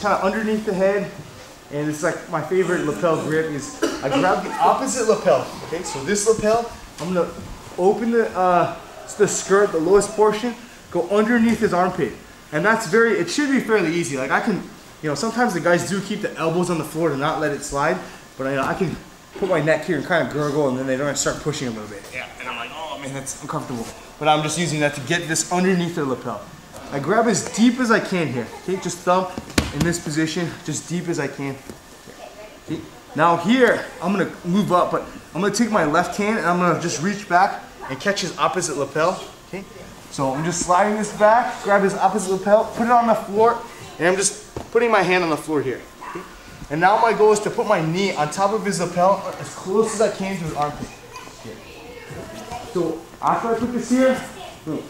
kind of underneath the head, and it's like my favorite lapel grip is I grab the opposite lapel. Okay, so this lapel, I'm gonna open the skirt, the lowest portion, go underneath his armpit, and that's it should be fairly easy. Like I can, you know, sometimes the guys do keep the elbows on the floor to not let it slide, but I can put my neck here and kind of gurgle, and then they don't start pushing a little bit. Yeah, and I'm like, oh man, that's uncomfortable. But I'm just using that to get this underneath the lapel. I grab as deep as I can here. Okay, just thumb in this position, just deep as I can. Okay. Now here, I'm gonna move up, but I'm gonna take my left hand and I'm gonna just reach back and catch his opposite lapel. Okay, so I'm just sliding this back, grab his opposite lapel, put it on the floor, and I'm just putting my hand on the floor here. Okay? And now my goal is to put my knee on top of his lapel as close as I can to his armpit. Here. So after I put this here, boom.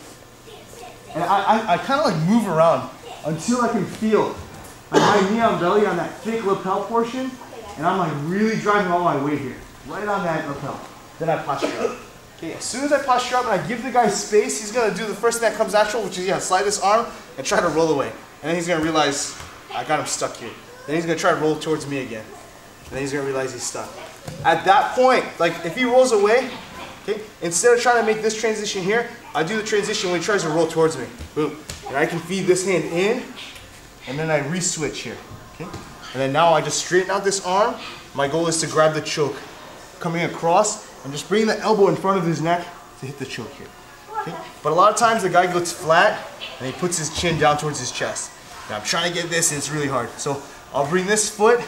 And I kind of like move around until I can feel like my knee on belly on that thick lapel portion, and I'm like really driving all my weight here, right on that lapel. Then I posture up. Okay, as soon as I posture up and I give the guy space, he's gonna do the first thing that comes natural, which is slide this arm and try to roll away. And then he's gonna realize I got him stuck here. Then he's gonna try to roll towards me again. And then he's gonna realize he's stuck. At that point, like if he rolls away, okay, instead of trying to make this transition here, I do the transition when he tries to roll towards me. Boom. And I can feed this hand in, and then I re-switch here. Okay? And then now I just straighten out this arm. My goal is to grab the choke. Coming across, and just bringing the elbow in front of his neck to hit the choke here. Okay? But a lot of times the guy gets flat, and he puts his chin down towards his chest. Now I'm trying to get this, and it's really hard. So I'll bring this foot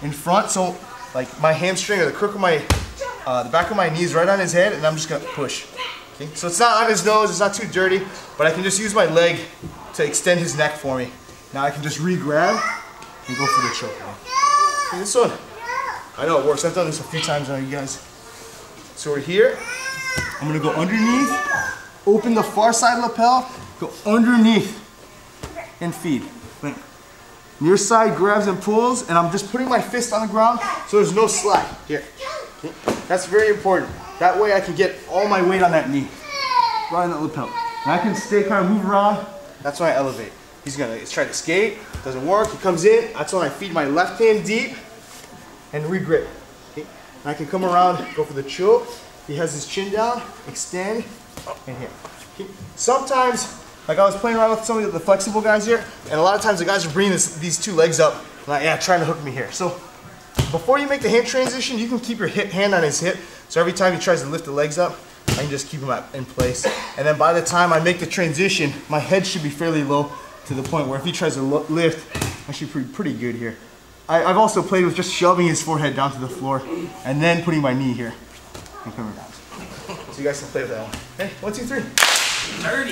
in front, so like my hamstring or the crook of my, the back of my knee is right on his head, and I'm just gonna push. Okay? So it's not on his nose, it's not too dirty, but I can just use my leg to extend his neck for me. Now I can just re-grab and go for the choke. Okay, this one, I know it works. I've done this a few times now, you guys. So we're here. I'm gonna go underneath, open the far side lapel, go underneath, and feed. Near side grabs and pulls, and I'm just putting my fist on the ground so there's no slide. Here. Okay. That's very important. That way I can get all my weight on that knee, right on that lapel. And I can stay, kind of move around. That's when I elevate. He's gonna try to escape, doesn't work, he comes in. That's when I feed my left hand deep and re-grip. Okay? And I can come around, go for the choke. He has his chin down, extend, and hit. Okay? Sometimes, like I was playing around with some of the flexible guys here, and a lot of times the guys are bringing these two legs up, like, yeah, trying to hook me here. So before you make the hand transition, you can keep your hand on his hip. So every time he tries to lift the legs up, I can just keep him in place. And then by the time I make the transition, my head should be fairly low to the point where if he tries to lift, I should be pretty good here. I've also played with just shoving his forehead down to the floor and then putting my knee here and coming down. So you guys can play with that one. Okay, 1, 2, 3. 30.